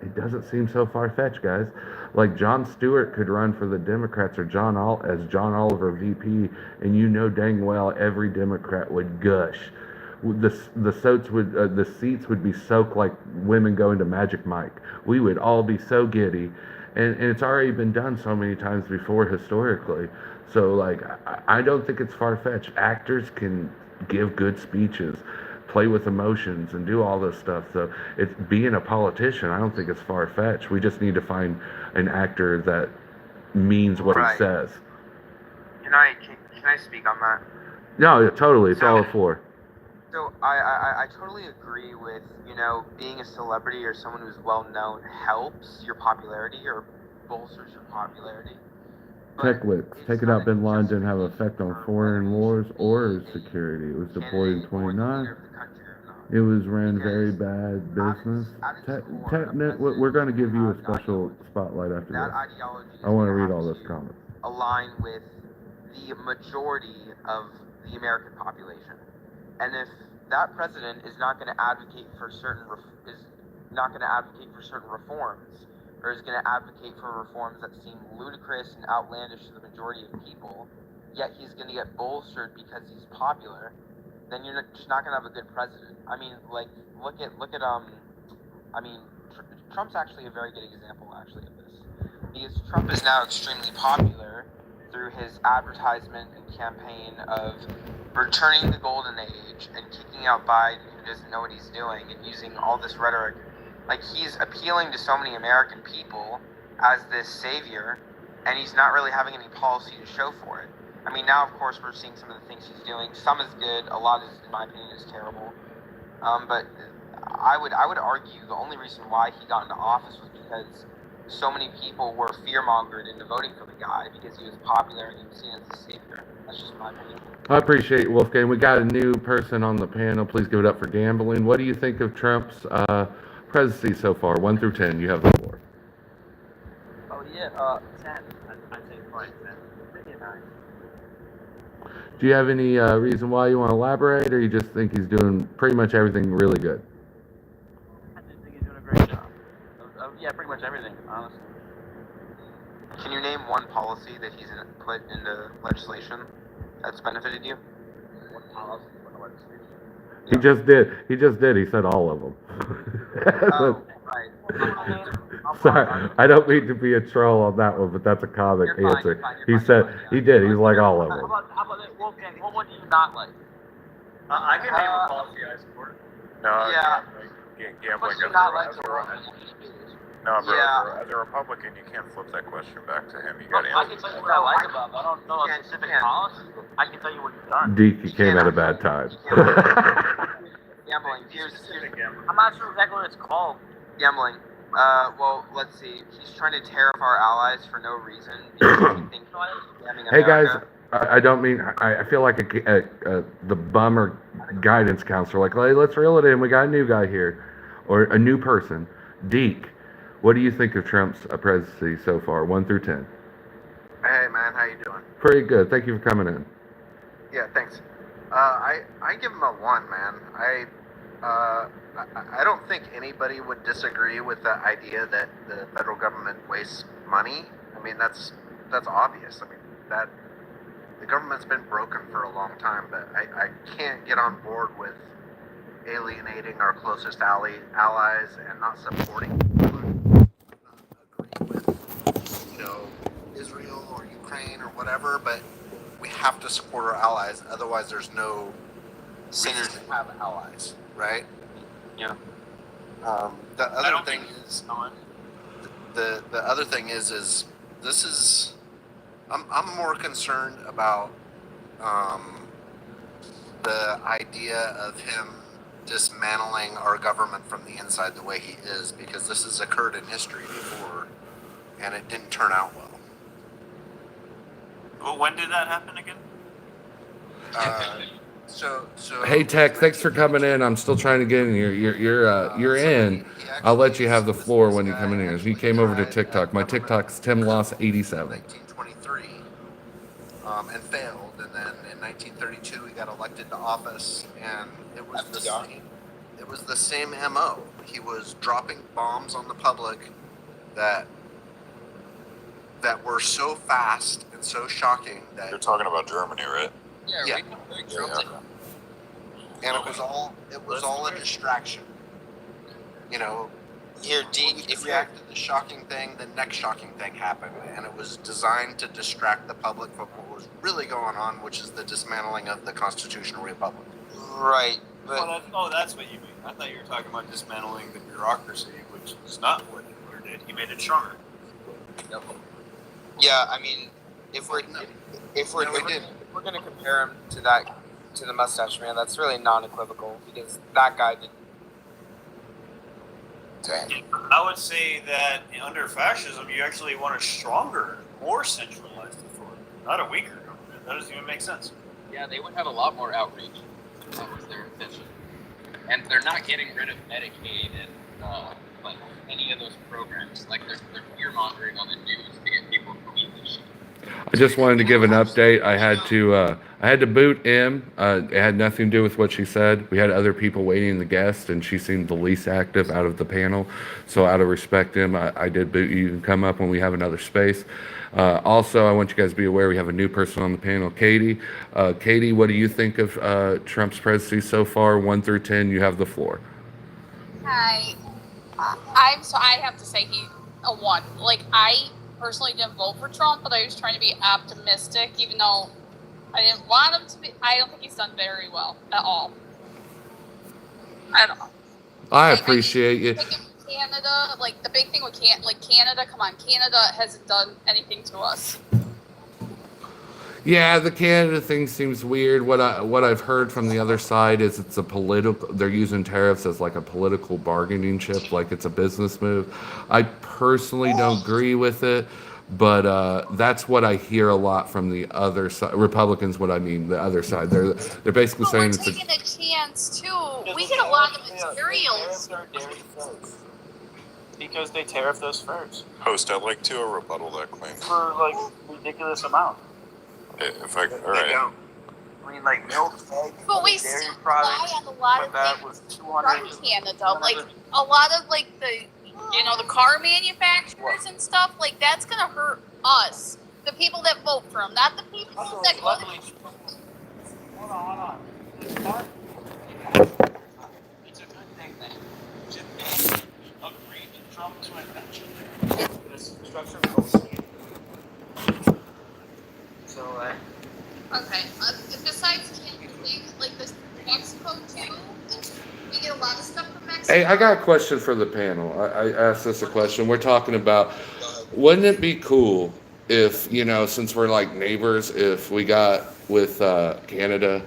it doesn't seem so far-fetched, guys. Like Jon Stewart could run for the Democrats or John Oliver VP, and you know dang well every Democrat would gush. The seats would be soaked like women going to Magic Mike. We would all be so giddy. And it's already been done so many times before historically. So, like, I don't think it's far-fetched. Actors can give good speeches, play with emotions, and do all this stuff. So, it's being a politician, I don't think it's far-fetched. We just need to find an actor that means what he says. Can I speak on that? No, yeah, totally. It's all for. So I totally agree with, being a celebrity or someone who's well known helps your popularity or bolsters your popularity. Tech leaks. Taking out bin Laden didn't have an effect on foreign wars or security. It was deployed in 29. It was ran very bad business. We're going to give you a special spotlight after this. I want to read all those comments. Align with the majority of the American population. And if that president is not going to advocate for certain reforms, or is going to advocate for reforms that seem ludicrous and outlandish to the majority of people, yet he's going to get bolstered because he's popular, then you're just not going to have a good president. I mean, like, look at Trump's actually a very good example, actually, of this. Because Trump is now extremely popular through his advertisement and campaign of returning the golden age and kicking out Biden, who doesn't know what he's doing, and using all this rhetoric. Like, he's appealing to so many American people as this savior, and he's not really having any policy to show for it. I mean, now, of course, we're seeing some of the things he's doing. Some is good, a lot is, in my opinion, is terrible. But I would argue the only reason why he got into office was because so many people were fear-mongered into voting for the guy because he was popular and he was seen as a savior. That's just my opinion. I appreciate it, Wolfgang. We got a new person on the panel. Please give it up for Gambling. What do you think of Trump's presidency so far? 1 through 10. You have the floor. Oh yeah, 10. I'd say probably 10. Maybe a 9. Do you have any reason why you want to elaborate, or you just think he's doing pretty much everything really good? I just think he's doing a great job. Yeah, pretty much everything, honestly. Can you name one policy that he's put into legislation that's benefited you? What policy for the legislation? He just did. He said all of them. Oh, right. Sorry, I don't mean to be a troll on that one, but that's a comic answer. He said he did. He's like all of them. How about this, Wolfgang? What do you not like? I can name a policy I support. Yeah. gambling What's he as not a, like as to a, watch? no, bro, Yeah. as a Republican, you can't flip that question back to him. You got to I answer. can tell you what I like about it. I don't know a specific policy, but I can tell you what he's done. Deke, you came at a bad time. Gambling. I'm not sure exactly what it's called. Gambling. Well, let's see. He's trying to tear off our allies for no reason because he thinks he's jamming Hey guys, America. I don't mean, I feel like the bummer guidance counselor, like, hey, let's reel it in. We got a new guy here, or a new person. Deke, what do you think of Trump's presidency so far, 1 through 10? Hey man, how you doing? Pretty good. Thank you for coming in. Yeah, thanks. I give him a 1, man. I don't think anybody would disagree with the idea that the federal government wastes money. I mean, that's obvious. I mean, that the government's been broken for a long time, but I can't get on board with alienating our closest allies and not supporting, not agreeing with, Israel or Ukraine or whatever, but we have to support our allies. Otherwise, there's no reason to have allies, right? Yeah. The other thing is the other thing is this is I'm more concerned about the idea of him dismantling our government from the inside the way he is, because this has occurred in history before and it didn't turn out well. Well, when did that happen again? So Hey Tech, thanks for coming in. I'm still trying to get in. You're in. I'll let you have the floor when you come in here. He came over to TikTok. My TikTok's TimLoss87. 1923, and failed, and then in 1932 he got elected to office, and it was the same MO. He was dropping bombs on the public that were so fast and so shocking that You're talking about Germany, right? Yeah. And it was all a distraction. Here, When Deke, you react to the shocking thing, the next shocking thing happened, and it was designed to distract the public from what was really going on, which is the dismantling of the constitutional republic. right, but That's what you mean. I thought you were talking about dismantling the bureaucracy, which is not what Hitler did. He made it stronger. yeah, I mean, if we're gonna compare him to the mustache man, that's really non-equivocal because that guy did. I would say that under fascism, you actually want a stronger, more centralized authority, not a weaker government. That doesn't even make sense. Yeah, they would have a lot more outreach. That was their intention. And they're not getting rid of Medicaid and like any of those programs. Like they're fear mongering on the news to get people to believe this shit. I just wanted to give an update. I had to boot M. It had nothing to do with what she said. We had other people waiting in the guest, and she seemed the least active out of the panel. So out of respect to him, I did boot you. You can come up when we have another space. Also, I want you guys to be aware we have a new person on the panel, Katie. Katie, what do you think of Trump's presidency so far, 1 through 10? You have the floor. Hi. I have to say he's a 1. Like, I personally didn't vote for Trump, but I was trying to be optimistic, even though I didn't want him to be. I don't think he's done very well at all. At all. I appreciate you. Canada, like the big thing with Canada, come on, Canada hasn't done anything to us. Yeah, the Canada thing seems weird. What I've heard from the other side is it's a political. They're using tariffs as like a political bargaining chip, like it's a business move. I personally don't agree with it, but that's what I hear a lot from the other side. Republicans, what I mean, the other side. They're basically But saying we're it's a. taking a chance too. We get a lot of materials. Because they tariff those furs Host, I'd like to rebuttal that claim. for like ridiculous amount. If I, all right. I mean, like milk, eggs, But we dairy still products. rely on a lot But of that things was from Canada. Like a lot of like the car manufacturers and stuff. Like that's gonna hurt us, the people that vote for him, not the people that go. Hold on. It's a good thing that Japan agreed to Trump to invent this structure of so, Okay. Besides Canada, like this Mexico too, we get a lot of stuff from Mexico. Hey, I got a question for the panel. I asked this a question. We're talking about, wouldn't it be cool if, since we're like neighbors, if we got with Canada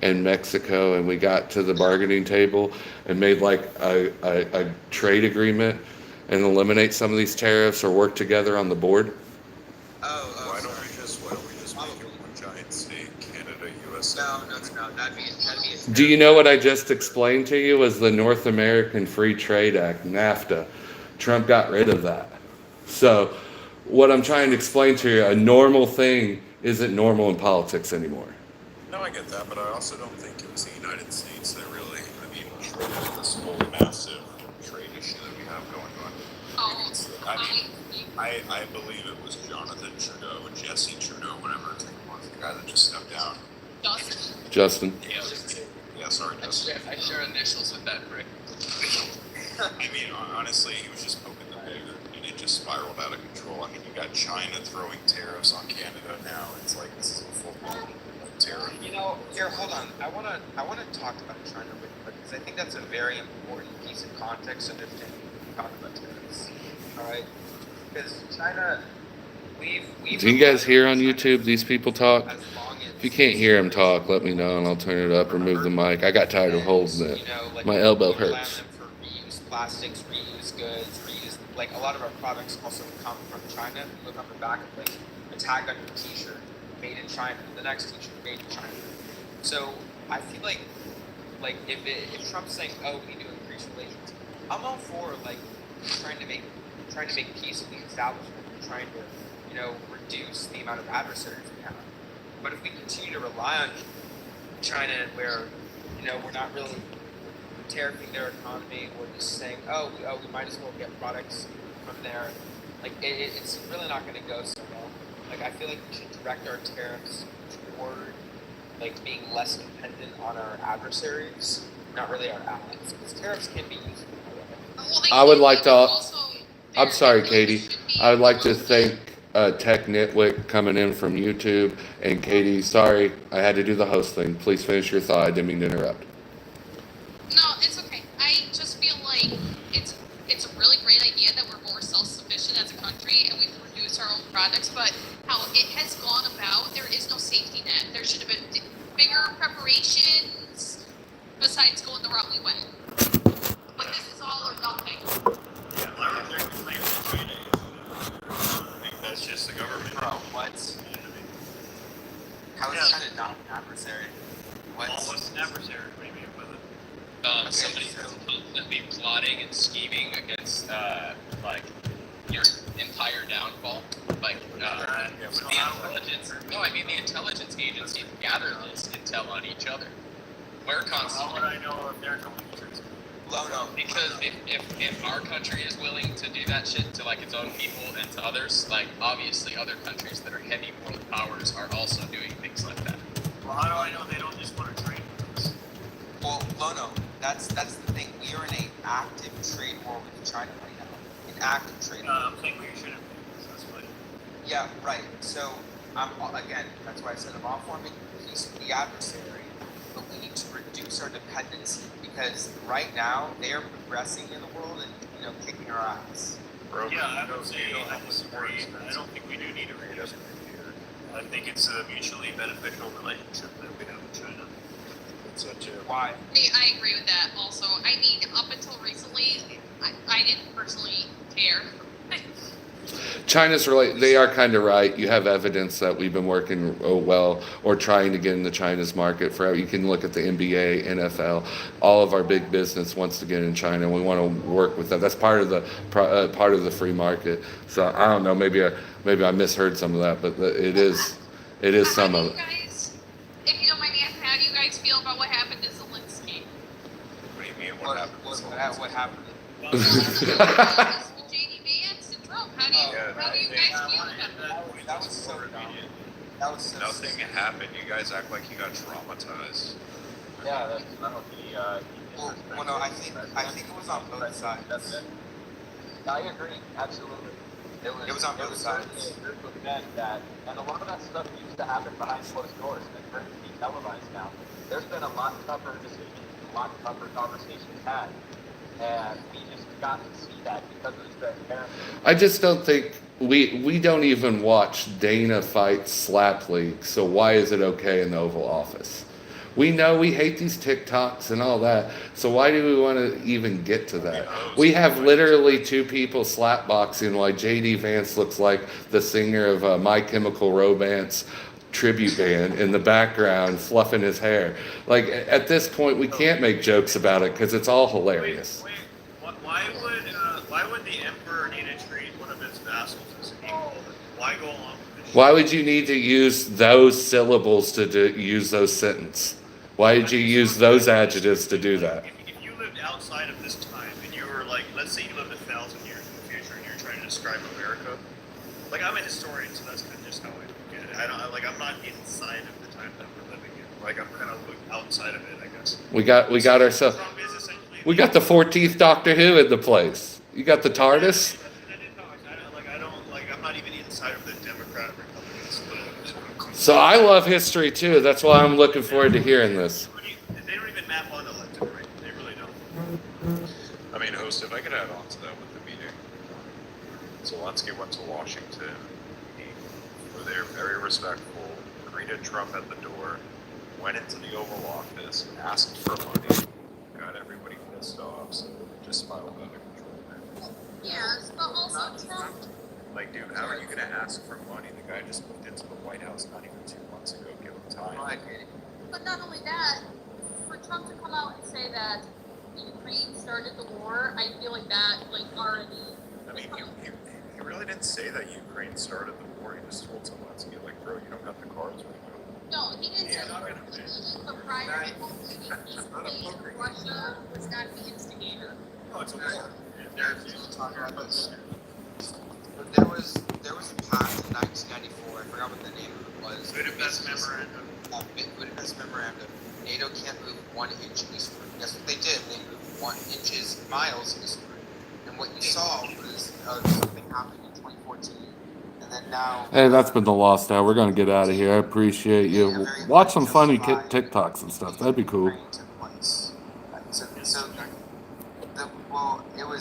and Mexico and we got to the bargaining table and made like a trade agreement and eliminate some of these tariffs or work together on the board? Why don't we just make it one giant state, Canada, USA? No. That'd be a Do you know what I just explained to you was the North American Free Trade Act, NAFTA? Trump got rid of that. So, what I'm trying to explain to you, a normal thing isn't normal in politics anymore. No, I get that, but I also don't think it was the United States that really, this whole massive trade issue that we have going on. I believe it was Jonathan Trudeau, Jesse Trudeau, whatever his name was, the guy that just stepped down. Justin? Yeah, sorry, Justin. I share initials with that, Rick. Honestly, he was just poking the bear, and it just spiraled out of control. You got China throwing tariffs on Canada now. It's like this is a full-blown tariff. Here, hold on. I wanna talk about China real quick because I think that's a very important piece of context to understand when we talk about tariffs. All right, because China, we've. Do you guys hear on YouTube these people talk? As long as If you can't hear them talk, let me know and I'll turn it up or move the mic. I got tired of holding it. My elbow we allow hurts. them for reused plastics, reused goods, like a lot of our products also come from China. You look on the back of like a tag on your T-shirt, made in China. The next T-shirt made in China. So I feel like if Trump's saying, "Oh, we need to increase relations," I'm all for like trying to make peace with the establishment, and trying to reduce the amount of adversaries we have. But if we continue to rely on China, where we're not really tariffing their economy, we're just saying, oh, we might as well get products from there. Like it's really not going to go so well. Like I feel like we should direct our tariffs toward like being less dependent on our adversaries, not really our allies, because tariffs can be used. I would like to. I'm sorry, Katie. I would like to thank Tech Nitwick coming in from YouTube. And Katie, sorry, I had to do the host thing. Please finish your thought. I didn't mean to interrupt. No, it's okay. I just feel like it's a really great idea that we're more self-sufficient as a country and we produce our own products, but how it has gone about, there is no safety net. There should have been bigger preparations besides going the route we went. But this is all or nothing. I think that's just the government. Bro, what? How is China not an adversary? Almost an adversary. What do you mean with it? Somebody's constantly plotting and scheming against your entire downfall. The intelligence agencies gather this intel on each other. We're constantly. How would I know if they're telling the truth? No, because if our country is willing to do that shit to its own people and to others, obviously other countries that are heavy world powers are also doing things like that. Well, how do I know they don't just want to trade with us? Well, Lono, that's the thing. We are in an active trade war with China right now. An active trade war. I'm saying we shouldn't be. That's what. Yeah, right. So, again, that's why I said I'm all for making peace with the adversary, but we need to reduce our dependency because right now they are progressing in the world and kicking our ass. Yeah, I would say I disagree. I don't think we do need to reduce it here. I think it's a mutually beneficial relationship that we have with China. Why? I agree with that also. I mean, up until recently, I didn't personally care. China's they are kind of right. You have evidence that we've been working well or trying to get into China's market forever. You can look at the NBA, NFL. All of our big business wants to get in China. We want to work with them. That's part of the free market. So I don't know. Maybe I misheard some of that, but it is some of it. Guys, if you don't mind me asking, how do you guys feel about what happened to Zelensky? What do you mean? What happened? What happened? JD Vance and Trump. How do you guys feel about that? That was so dumb. That was so Nothing happened. You guys act like you got traumatized. Yeah, that's not well, no, I think it was on both sides. That's it. I agree, absolutely. It was on both sides. A group of men that, and a lot of that stuff used to happen behind closed doors, and it's going to be televised now. There's been a lot tougher decisions, a lot tougher conversations had. and we just got to see that because of his transparency. I just don't think we don't even watch Dana fight slap league. So why is it okay in the Oval Office? We know we hate these TikToks and all that. So why do we want to even get to that? We have literally two people slapboxing while JD Vance looks like the singer of My Chemical Romance tribute band in the background fluffing his hair. Like at this point we can't make jokes about it because it's all hilarious. Why would the emperor need to treat one of his vassals as equal? Why go along with this? Why would you need to use those syllables to use those sentences? Why did you use those adjectives to do that? If you lived outside of this time and you were like, let's say you lived 1,000 years in the future and you're trying to describe America, like I'm a historian, so that's kind of just how I look at it. I'm not inside of the time that we're living in. Like I'm kind of outside of it, I guess. We got ourselves. We got the 14th Doctor Who in the place. You got the TARDIS. I'm not even inside of the Democrat Republican split. So I love history too. That's why I'm looking forward to hearing this. They don't even map on elected, right? They really don't. I mean, host, if I could add on to that with the meeting, Zelensky went to Washington. He was there, very respectful, greeted Trump at the door, went into the Oval Office, asked for money, got everybody pissed off, so just spiraled out of control, man. Yes, but also Trump. Like, dude, how are you gonna ask for money? The guy just moved into the White House not even 2 months ago. Give him time. But not only that, for Trump to come out and say that Ukraine started the war, I feel like that, already. I mean, he really didn't say that Ukraine started the war. He just told Zelensky, like, bro, you don't got the cards right now. No, he didn't say that. But prior to the Russia was not the instigator. No, it's a war. There was a pact in 1994. I forgot what the name of it was. Budapest Memorandum. Budapest Memorandum. NATO can't move 1 inch eastward. Guess what they did? They moved 1 miles eastward. And what you saw was something happened in 2014, and then now. Hey, that's been the lost hour. We're gonna get out of here. I appreciate you. Watch some funny TikToks and stuff. That'd be cool.